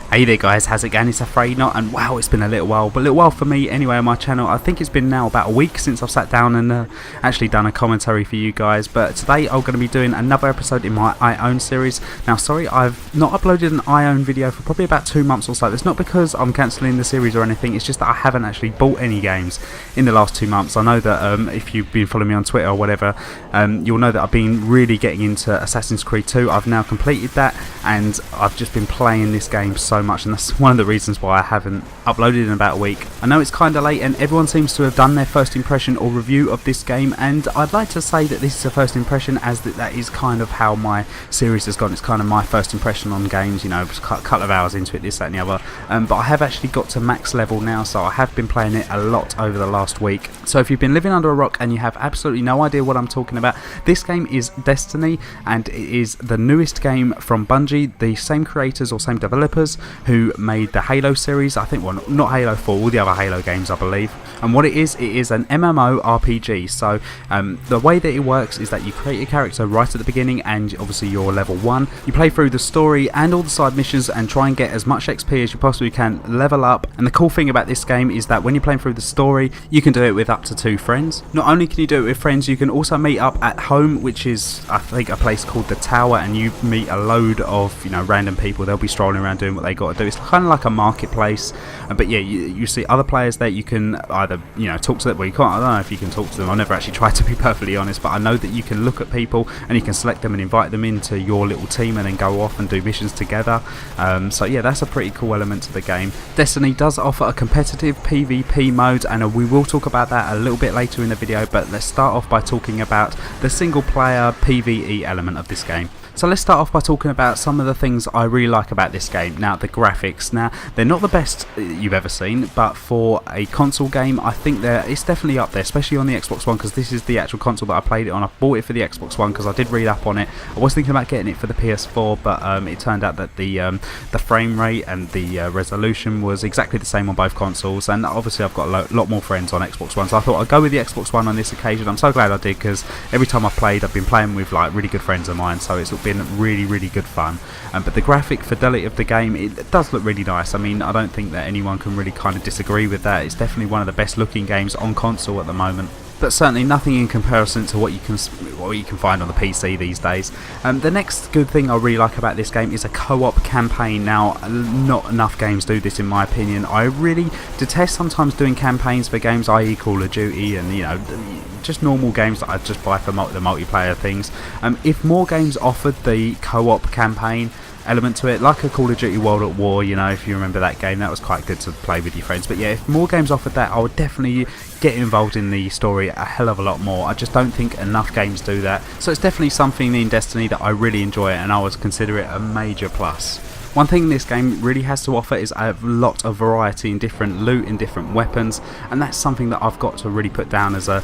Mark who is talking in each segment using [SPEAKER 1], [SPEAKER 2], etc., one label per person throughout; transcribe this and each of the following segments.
[SPEAKER 1] Hey there guys, how's it going? It's Afraid Not, and wow, it's been a little while, but a little while for me anyway on my channel. I think it's been now about a week since I've sat down and actually done a commentary for you guys, but today I'm going to be doing another episode in my I Own series. Now sorry, I've not uploaded an I Own video for probably about 2 months or so. It's not because I'm cancelling the series or anything, it's just that I haven't actually bought any games in the last 2 months. I know that if you've been following me on Twitter or whatever, you'll know that I've been really getting into Assassin's Creed 2. I've now completed that and I've just been playing this game so much, and that's one of the reasons why I haven't uploaded in about a week. I know it's kind of late and everyone seems to have done their first impression or review of this game, and I'd like to say that this is a first impression, as that is kind of how my series has gone. It's kind of my first impression on games, you know, a couple of hours into it, this, that and the other, but I have actually got to max level now, so I have been playing it a lot over the last week. So if you've been living under a rock and you have absolutely no idea what I'm talking about, this game is Destiny, and it is the newest game from Bungie, the same creators or same developers who made the Halo series. I think, well, not Halo 4, all the other Halo games I believe. And what it is an MMO RPG. So the way that it works is that you create your character right at the beginning, and obviously you're level 1. You play through the story and all the side missions and try and get as much XP as you possibly can, level up. And the cool thing about this game is that when you're playing through the story, you can do it with up to 2 friends. Not only can you do it with friends, you can also meet up at home, which is I think a place called the Tower, and you meet a load of, you know, random people. They'll be strolling around doing what they got to do. It's kind of like a marketplace, but yeah, you see other players there. You can either, you know, talk to them. Well, you can't. I don't know if you can talk to them. I've never actually tried, to be perfectly honest, but I know that you can look at people and you can select them and invite them into your little team and then go off and do missions together. So yeah, that's a pretty cool element to the game. Destiny does offer a competitive PvP mode, and we will talk about that a little bit later in the video, but let's start off by talking about the single player PvE element of this game. So let's start off by talking about some of the things I really like about this game. Now, the graphics. Now, they're not the best you've ever seen, but for a console game, I think it's definitely up there, especially on the Xbox One, because this is the actual console that I played it on. I bought it for the Xbox One because I did read up on it. I was thinking about getting it for the PS4, but it turned out that the frame rate and the resolution was exactly the same on both consoles, and obviously I've got a lot more friends on Xbox One, so I thought I'd go with the Xbox One on this occasion. I'm so glad I did, because every time I've played, I've been playing with like really good friends of mine, so it's been really good fun. But the graphic fidelity of the game, it does look really nice. I mean, I don't think that anyone can really kind of disagree with that. It's definitely one of the best looking games on console at the moment, but certainly nothing in comparison to what you can find on the PC these days. The next good thing I really like about this game is a co-op campaign. Now, not enough games do this in my opinion. I really detest sometimes doing campaigns for games, i.e. Call of Duty and, you know, just normal games that I just buy for the multiplayer things. If more games offered the co-op campaign element to it, like a Call of Duty World at War, you know, if you remember that game, that was quite good to play with your friends. But yeah, if more games offered that, I would definitely get involved in the story a hell of a lot more. I just don't think enough games do that, so it's definitely something in Destiny that I really enjoy, and I would consider it a major plus. One thing this game really has to offer is a lot of variety in different loot and different weapons, and that's something that I've got to really put down as a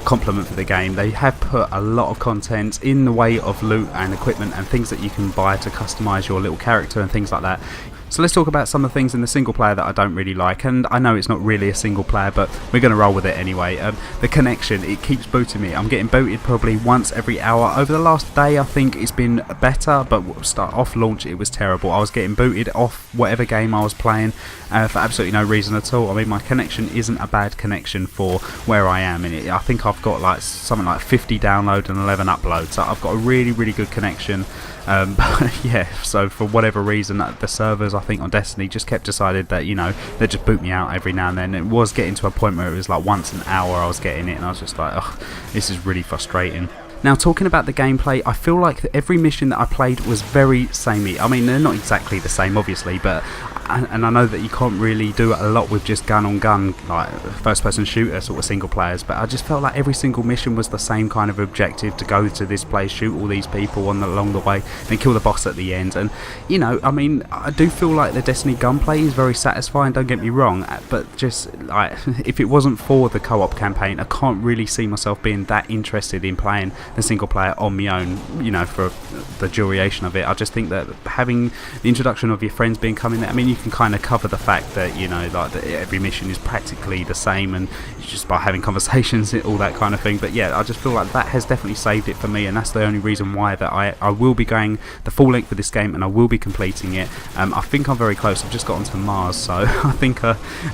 [SPEAKER 1] compliment for the game. They have put a lot of content in the way of loot and equipment and things that you can buy to customise your little character and things like that. So let's talk about some of the things in the single player that I don't really like, and I know it's not really a single player, but we're going to roll with it anyway. The connection, it keeps booting me. I'm getting booted probably once every hour. Over the last day I think it's been better, but start off launch it was terrible. I was getting booted off whatever game I was playing for absolutely no reason at all. I mean, my connection isn't a bad connection for where I am, and I think I've got like something like 50 download and 11 upload, so I've got a really good connection. But yeah, so for whatever reason, the servers I think on Destiny just kept decided that, you know, they just boot me out every now and then. It was getting to a point where it was like once an hour I was getting it, and I was just like, ugh, this is really frustrating. Now, talking about the gameplay, I feel like that every mission that I played was very samey. I mean, they're not exactly the same, obviously, but and I know that you can't really do a lot with just gun on gun, like first person shooter sort of single players, but I just felt like every single mission was the same kind of objective: to go to this place, shoot all these people along the way, then kill the boss at the end. And, you know, I mean, I do feel like the Destiny gunplay is very satisfying, don't get me wrong, but just like, if it wasn't for the co-op campaign, I can't really see myself being that interested in playing the single player on my own, you know, for the duration of it. I just think that having the introduction of your friends being coming there, I mean, you can kind of cover the fact that, you know, like that every mission is practically the same, and just by having conversations, all that kind of thing. But yeah, I just feel like that has definitely saved it for me, and that's the only reason why that I will be going the full length of this game, and I will be completing it. I think I'm very close. I've just got onto Mars, so I think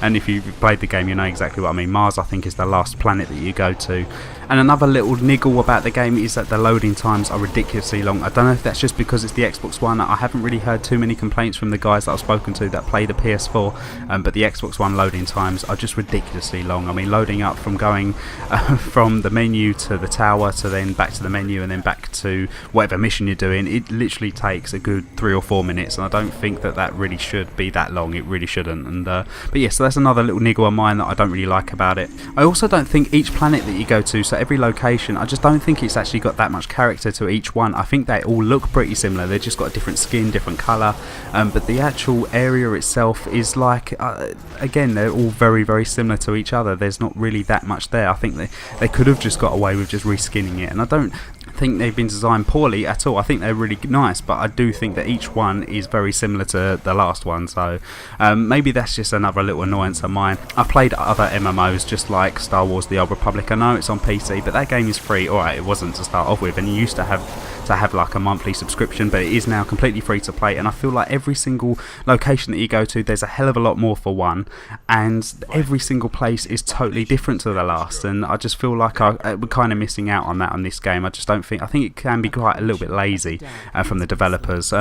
[SPEAKER 1] and if you've played the game, you know exactly what I mean. Mars, I think, is the last planet that you go to. And another little niggle about the game is that the loading times are ridiculously long. I don't know if that's just because it's the Xbox One. I haven't really heard too many complaints from the guys that I've spoken to that play the PS4, but the Xbox One loading times are just ridiculously long. I mean, loading up from going from the menu to the tower to then back to the menu and then back to whatever mission you're doing, it literally takes a good 3 or 4 minutes, and I don't think that that really should be that long. It really shouldn't. And but yeah, so that's another little niggle of mine that I don't really like about it. I also don't think each planet that you go to, so every location, I just don't think it's actually got that much character to each one. I think they all look pretty similar. They've just got a different skin, different colour, but the actual area itself is like, again, they're all very, very similar to each other. There's not really that much there. I think they could have just got away with just reskinning it, and I don't think they've been designed poorly at all. I think they're really nice, but I do think that each one is very similar to the last one, so maybe that's just another little annoyance of mine. I've played other MMOs just like Star Wars The Old Republic. I know it's on PC, but that game is free. Alright, it wasn't to start off with, and you used to have like a monthly subscription, but it is now completely free to play, and I feel like every single location that you go to, there's a hell of a lot more for one, and every single place is totally different to the last, and I just feel like we're kind of missing out on that on this game. I think it can be quite a little bit lazy from the developers.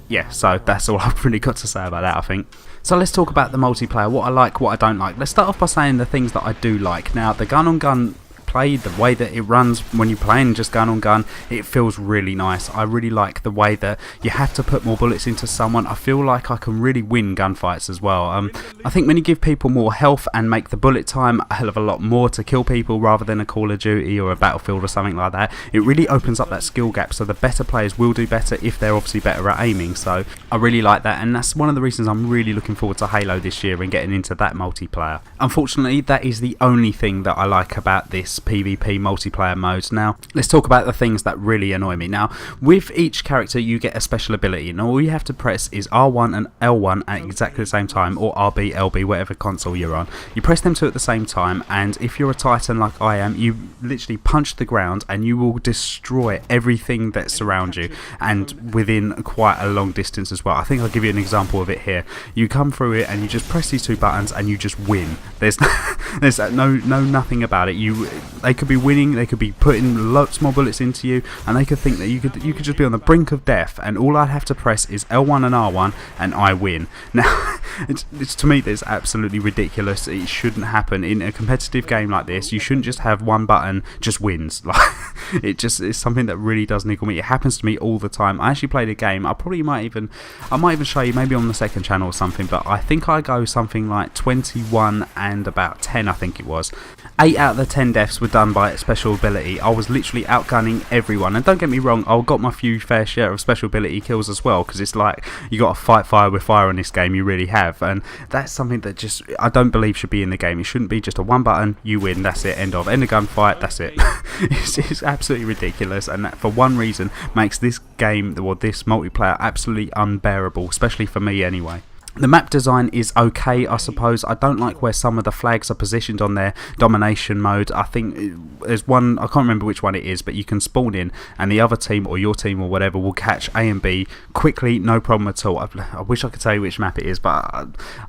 [SPEAKER 1] Yeah, so that's all I've really got to say about that, I think. So let's talk about the multiplayer, what I like, what I don't like. Let's start off by saying the things that I do like. Now, the gun-on-gun play, the way that it runs when you're playing just gun on gun, it feels really nice. I really like the way that you have to put more bullets into someone. I feel like I can really win gunfights as well. I think when you give people more health and make the bullet time a hell of a lot more to kill people rather than a Call of Duty or a Battlefield or something like that, it really opens up that skill gap, so the better players will do better if they're obviously better at aiming. So I really like that, and that's one of the reasons I'm really looking forward to Halo this year and getting into that multiplayer. Unfortunately, that is the only thing that I like about this PvP multiplayer mode. Now let's talk about the things that really annoy me. Now, with each character you get a special ability, and all you have to press is R1 and L1 at exactly the same time, or RB, LB, whatever console you're on. You press them two at the same time, and if you're a Titan like I am, you literally punch the ground and you will destroy everything that surrounds you, and within quite a long distance as well. I think I'll give you an example of it here. You come through it and you just press these two buttons and you just win. There's no nothing about it. They could be winning, they could be putting lots more bullets into you, and they could think that you could just be on the brink of death, and all I'd have to press is L1 and R1 and I win. Now it's to me, that's absolutely ridiculous. It shouldn't happen in a competitive game like this. You shouldn't just have one button just wins. Like, it's something that really does niggle me. It happens to me all the time. I actually played a game, I might even show you maybe on the second channel or something, but I think I go something like 21 and about 10, I think it was. 8 out of the 10 deaths were done by a special ability. I was literally outgunning everyone, and don't get me wrong, I got my few fair share of special ability kills as well, because it's like you got to fight fire with fire in this game. You really have, and that's something that just I don't believe should be in the game. It shouldn't be just a one button, you win, that's it, end of gunfight, that's it. It's absolutely ridiculous, and that for one reason makes this game, or this multiplayer, absolutely unbearable, especially for me anyway. The map design is okay, I suppose. I don't like where some of the flags are positioned on their domination mode. I think there's one, I can't remember which one it is, but you can spawn in and the other team or your team or whatever will catch A and B quickly, no problem at all. I wish I could tell you which map it is, but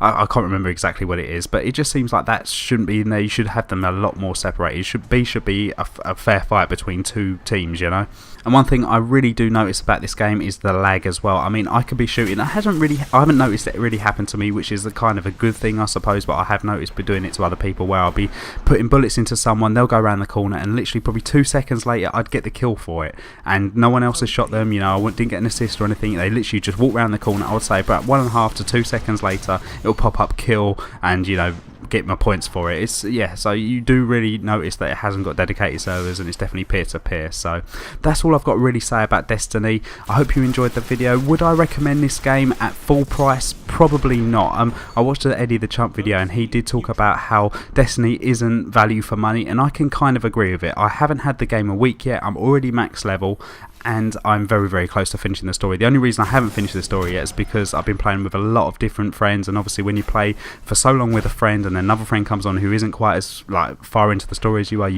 [SPEAKER 1] I can't remember exactly what it is. But it just seems like that shouldn't be in there. You should have them a lot more separated. It should be a fair fight between two teams, you know. And one thing I really do notice about this game is the lag as well. I mean, I could be shooting. I haven't noticed it really happen to me, which is a kind of a good thing, I suppose, but I have noticed by doing it to other people where I'll be putting bullets into someone, they'll go around the corner, and literally probably 2 seconds later I'd get the kill for it, and no one else has shot them, you know, I didn't get an assist or anything. They literally just walk around the corner. I would say about 1.5 to 2 seconds later it'll pop up kill, and you know, get my points for it. So you do really notice that it hasn't got dedicated servers, and it's definitely peer-to-peer. So that's all I've got to really say about Destiny. I hope you enjoyed the video. Would I recommend this game at full price? Probably not. I watched the Eddie the Chump video, and he did talk about how Destiny isn't value for money, and I can kind of agree with it. I haven't had the game a week yet. I'm already max level, and I'm very, very close to finishing the story. The only reason I haven't finished the story yet is because I've been playing with a lot of different friends, and obviously when you play for so long with a friend and another friend comes on who isn't quite as like far into the story as you are,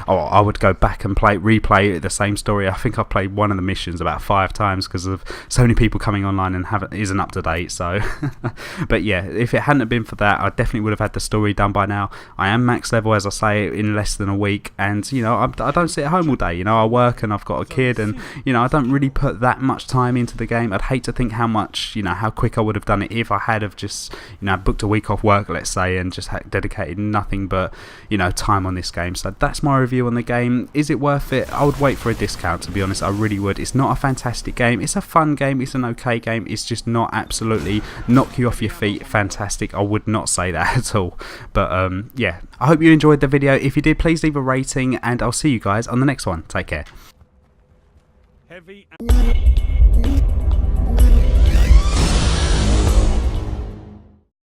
[SPEAKER 1] I would go back and replay the same story. I think I've played one of the missions about 5 times because of so many people coming online and isn't up to date. So but yeah, if it hadn't been for that, I definitely would have had the story done by now. I am max level, as I say, in less than a week, and you know, I don't sit at home all day. You know, I work and I've got a kid, and you know, I don't really put that much time into the game. I'd hate to think how much, you know, how quick I would have done it if I had have just, you know, booked a week off work, let's say, and just dedicated nothing but, you know, time on this game. So that's my review on the game. Is it worth it? I would wait for a discount, to be honest. I really would. It's not a fantastic game. It's a fun game. It's an okay game. It's just not absolutely knock you off your feet fantastic. I would not say that at all. But yeah, I hope you enjoyed the video. If you did, please leave a rating, and I'll see you guys on the next one. Take care.
[SPEAKER 2] Heavy.